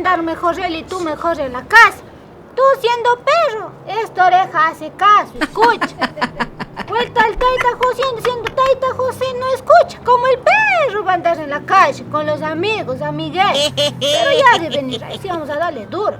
andar mejor él y tú mejor en la casa. Tú siendo perro, esta oreja hace caso, escucha. Vuelta al Taita José, siendo Taita José no escucha. Como el perro va a andar en la calle con los amigos, amiguetes. Pero ya de venir ahí, sí vamos a darle duro.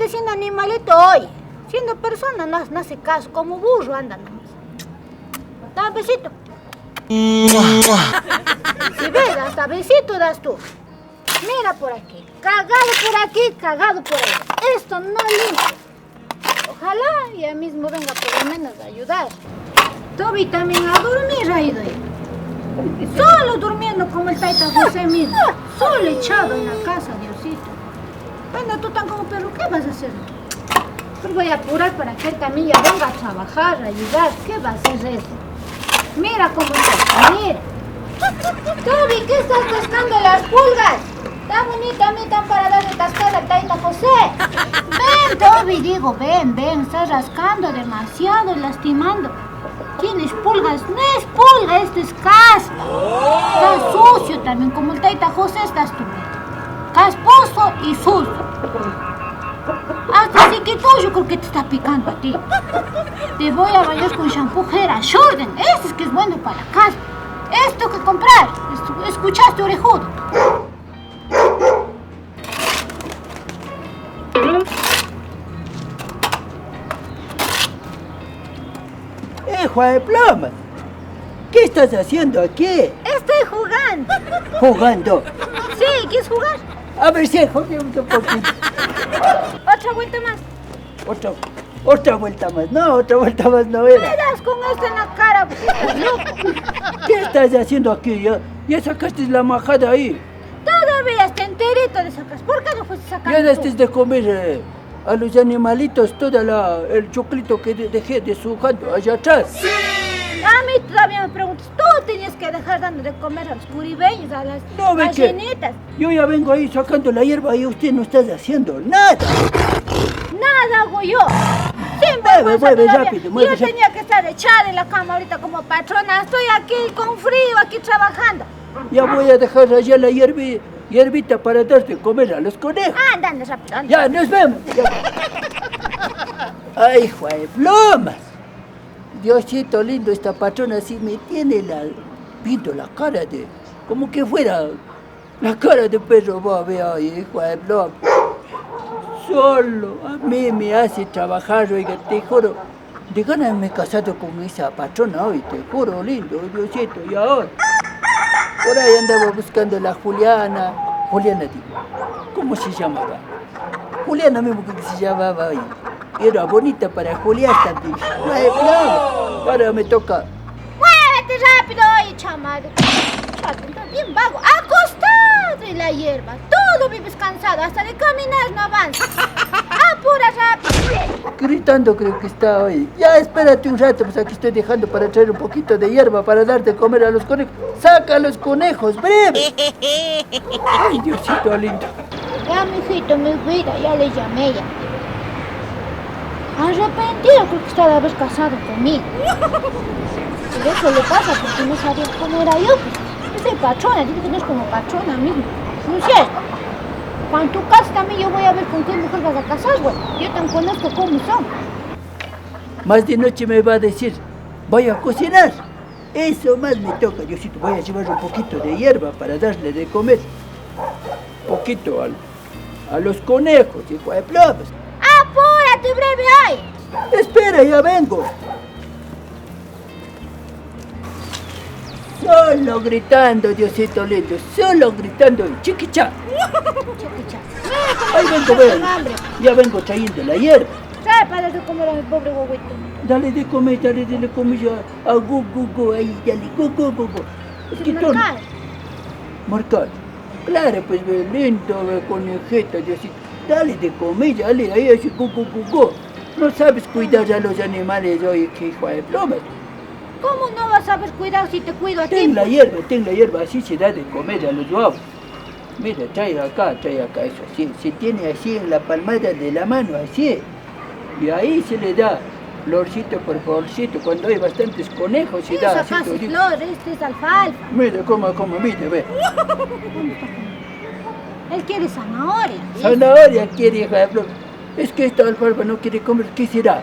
Siendo animalito hoy, siendo persona no hace caso, como burro anda nomás. Da un besito. Si ves, hasta besito das tú. Mira por aquí, cagado por ahí. Esto no limpia. Ojalá ya mismo venga por lo menos a ayudar. Toby también a dormir ha ido ahí. Solo durmiendo como el Taita José mismo. Solo echado en la casa, Diosito. Bueno, tú tan como perro, ¿qué vas a hacer? Pues voy a apurar para que él también ya venga a trabajar, a ayudar. ¿Qué va a hacer eso? Mira cómo está, mira. Toby, ¿qué estás cascando las pulgas? Tan bonita a mí, tan para darle cascada al Taita José. Ven, Toby, digo, ven, estás rascando demasiado, lastimando. Tienes pulgas, no es pulga, esto es caspa. Está sucio también, como el Taita José estás tú. Casposo y sucio. Hasta así que tú, yo creo que te está picando a ti. Te voy a bañar con shampoo Hera Jordan. Ese es que es bueno para la casa. Esto que comprar. ¿Escuchaste, orejudo? Juan de Plomas, ¿qué estás haciendo aquí? Estoy jugando. ¿Jugando? Sí, ¿quieres jugar? A ver si juguemos un poquito. Otra vuelta más. Otra vuelta más. No, otra vuelta más no era. Me das con esto en la cara, porque estás loco. ¿Qué estás haciendo aquí? Ya sacaste la majada ahí. Todavía está enterito de sacar. ¿Por qué no fuiste sacando? Ya diste de comer a los animalitos todo el choclito que dejé de su jato allá atrás. Sí. A mí todavía me preguntas, tú tenías que dejar dando de comer a los curibeños, a las gallinitas. Yo ya vengo ahí sacando la hierba y usted no está haciendo nada. Nada hago yo. Mueve rápido. Yo tenía que estar echada en la cama ahorita como patrona. Estoy aquí con frío, aquí trabajando. Ya voy a dejar allá la hierbita para darte de comer a los conejos. Anda rápido. Ya, nos vemos. Ay, Juan de Plomas. Diosito lindo, esta patrona así me tiene pinto la cara de, como que fuera la cara de perro babe, ay, Juan de Plomas. Solo a mí me hace trabajar, oiga, te juro, de ganas me he casado con esa patrona hoy, te juro, lindo, Diosito, y ahora. Por ahí andaba buscando la Juliana, digo, ¿cómo se llamaba? Juliana mismo que se llamaba hoy. Era bonita para Julián también. Ahora me toca. ¡Muévete rápido, oye, chamado! Estás bien vago. Acostado en la hierba. Todo vives cansado. Hasta de caminar no avanzas. ¡Apura rápido! Gritando creo que está hoy. Ya, espérate un rato, pues aquí estoy dejando para traer un poquito de hierba para darte de comer a los conejos. ¡Saca a los conejos, breve! ¡Ay, Diosito lindo! Ya, mijito, mi vida, ya le llamé ya. Arrepentido creo que está de haber casado conmigo. Pero eso le pasa porque no sabía cómo era yo. Pues soy patrona, digo que no es como patrona mismo. ¿No es cierto? Cuando tú cases también yo voy a ver con qué mujer vas a casar, güey. Yo tan conozco cómo son. Más de noche me va a decir, voy a cocinar. Eso más me toca, Diosito. Voy a llevar un poquito de hierba para darle de comer. Poquito a los conejos, hijo de Plomas. ¡Apúrate, breve hoy! Espera, ya vengo. Solo gritando, Diosito lindo, solo gritando, chiquicha. Chiquicha. Ahí vengo, ven. Ya vengo trayendo la hierba. Trae para darle de comer a mi pobre huevito. Dale de comer a gu, ahí, dale, gu. Marcar. Claro, pues, lindo, conejita, Diosito. Dale de comer, dale, ahí, así, gu. No sabes cuidar a los animales, oye, que hijo de Plomas. ¿Cómo no vas a saber cuidar si te cuido a ti? Ten la hierba, así se da de comer a los guavos. Mira, trae acá, eso así. Se tiene así en la palmada de la mano, así. Y ahí se le da florcito por florcito. Cuando hay bastantes conejos se da Esa así. casi flor, este es alfalfa. Mira, como, mira, ve. Él quiere zanahoria. ¿Sí? Zanahoria quiere, hija de flor. Es que esta alfalfa no quiere comer, ¿qué será?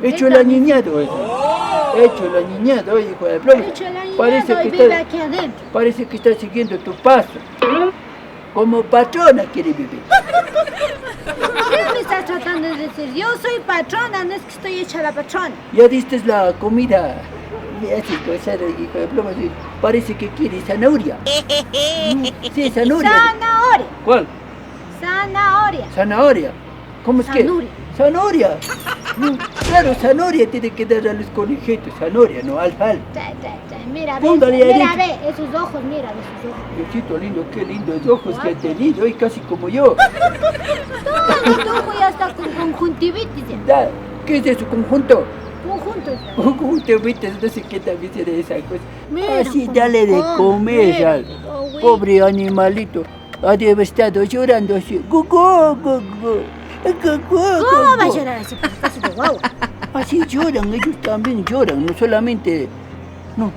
Hecho el aniñado eso. Hecho el aniñado, hijo de flor. Hecho el aniñado Parece que y vive aquí adentro. Parece que está siguiendo tu paso. Como patrona quiere vivir. ¿Qué me estás tratando de decir? Yo soy patrona, no es que estoy hecha la patrona. Ya diste la comida. Así, cosada, hijo de ploma. Parece que quiere zanahoria. Sí, zanahoria. Zanahoria. ¿Cuál? Zanahoria. Zanahoria. ¿Cómo es Zanahoria. que? Zanahoria. Claro, zanahoria tiene que dar a los conejitos. Zanahoria, no alfalfa. Mira, Póngale ahí mira, adentro. ve, esos ojos, mira, esos ojos. Diosito lindo, qué lindos ojos que ha tenido. Y casi como yo. Todo tu ojo ya está con conjuntivitis. Ya. ¿Qué es eso, conjunto? Conjunto. Conjuntivitis, no sé qué también será esa cosa. Mira, Así, dale de comer mira, al pobre animalito. Ha de haber estado llorando así. Gu, gu, gu, gu. ¿Cómo va a llorar así? Casi de guagua. Así lloran, ellos también lloran, no solamente...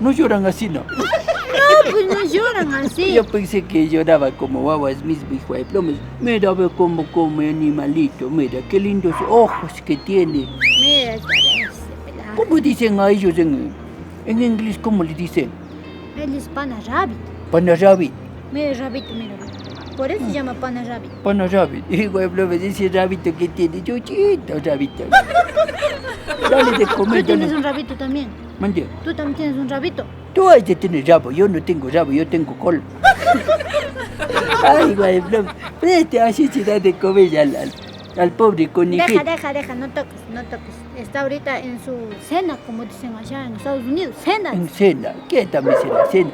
No lloran así, no. No, pues no lloran así. Yo pensé que lloraba como guaguas mismo, hijo de plomas. Mira, ve cómo come animalito, mira, qué lindos ojos que tiene. Mira, ese pelado. ¿Cómo dicen a ellos en inglés? ¿Cómo le dicen? Él es pana rabbit. Pana rabbit. Mira, rabito, mira. Por eso se llama pana rabbit. Pana rabbit. Hijo de plomas, ese rabito que tiene, chuchito, rabito. Dale de comer, Tú tienes dale. un rabito también. Mande. Tú también tienes un rabito. Tú has de tener rabo, yo no tengo rabo, yo tengo col. Ay, güey, no, preste así se da de comer al pobre conejito. Deja, no toques. Está ahorita en su cena, como dicen allá en Estados Unidos. Cena. En cena, ¿qué también será cena?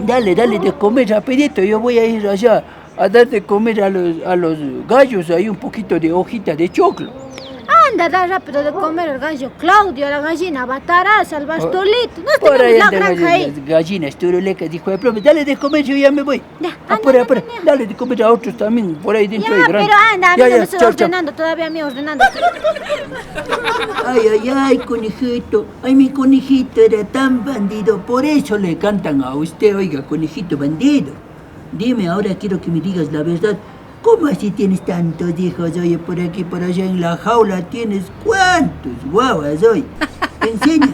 Dale de comer rapidito, yo voy a ir allá a dar de comer a los gallos ahí un poquito de hojita de choclo. Anda, da rápido de comer al gallo Claudio, a la gallina Bataraz, al bastolito. No Por ahí tenemos la andan granja ahí. las gallinas turulecas, hijo de ploma. Dale de comer, yo ya me voy. Ya, Apura. anda. Dale de comer a otros también, por ahí dentro Ya, hay granja. pero anda, a mí Ya, no me estoy chao. ordenando, todavía a mí ordenando. Ay, conejito. Ay, mi conejito era tan bandido. Por eso le cantan a usted, oiga, conejito bandido. Dime, ahora quiero que me digas la verdad. ¿Cómo así tienes tantos hijos? Oye, por aquí, por allá en la jaula tienes cuántos guaguas hoy. Enséñame.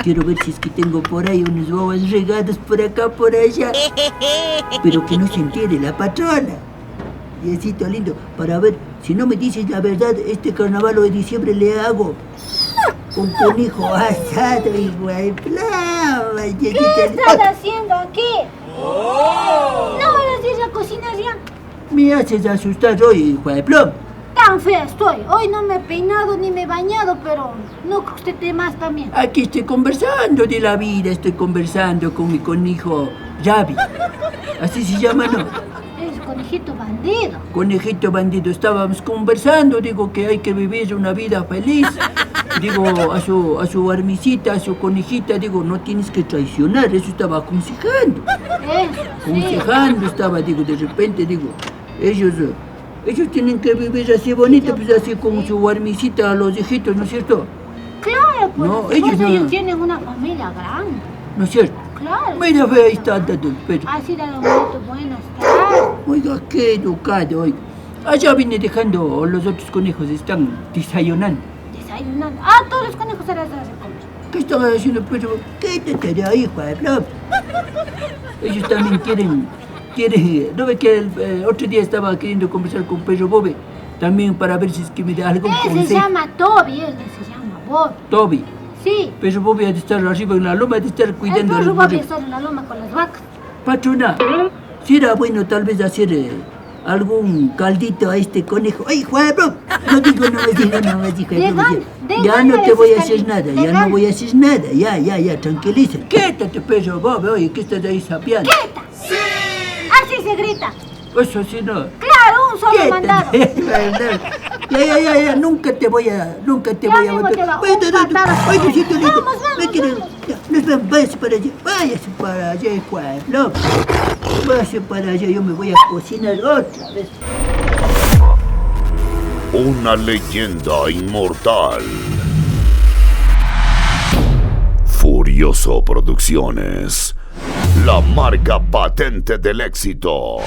Quiero ver si es que tengo por ahí unos guaguas regados por acá, por allá. Pero que no se entere la patrona. Diosito lindo, para ver, si no me dices la verdad, este carnaval de diciembre le hago un conejo asado, hijo de plama. ¿Qué estás haciendo aquí? No vayas a ir a cocinar ya. Me haces asustar hoy, hijo de ploma. Tan fea estoy. Hoy no me he peinado ni me he bañado, pero no que usted te más también. Aquí estoy conversando de la vida, estoy conversando con mi conejo Rabi. Así se llama, ¿no? Es conejito bandido. Conejito bandido, estábamos conversando, digo que hay que vivir una vida feliz. Digo, a su armicita, a su conejita, digo, no tienes que traicionar, eso estaba aconsejando. Aconsejando estaba, digo, de repente, digo, ellos tienen que vivir así bonito, pues así como su armicita a los hijitos, ¿no es cierto? Claro, pues No, ellos no. tienen una familia grande. ¿No es cierto? Claro. Mira, ve, ahí está andando el perro. Así de bonito, buenas tardes. Oiga, qué educado, oiga. Allá vine dejando, los otros conejos están desayunando. Desayunando. Todos los conejos se las das de comer. ¿Qué estaba haciendo el perro? Quédate de ahí, hijo de ploma. Ellos también quieren, ¿no ve que el otro día estaba queriendo conversar con Perro Bobe? También para ver si es que me da algún Él se consejo. llama Toby, él se llama Bob. Toby. Sí. Perro Bobe ha de estar arriba en la loma, ha de estar El cuidando a perro los Bob borregos. está en la loma con las vacas. Patrona, si era bueno tal vez hacer algún caldito a este conejo. ¡Ay, Juan! No digo, no me digo. Ya no te voy a hacer nada, ya no voy a hacer nada. Ya, tranquiliza. Quédate, Perro Bobe, oye, ¿qué estás ahí sapeando? ¡Quieta! Así se grita. Eso sí no. Claro, un solo mandado. Ya, nunca te voy a mismo botar. te va a patar. Oye, Diosito lindo. Vamos, Me quieren- ya, nos vemos, váyase para allá, hijo de ploma. Vaya para allá, yo me voy a cocinar otra vez. Una leyenda inmortal. Furioso Producciones. La marca patente del éxito.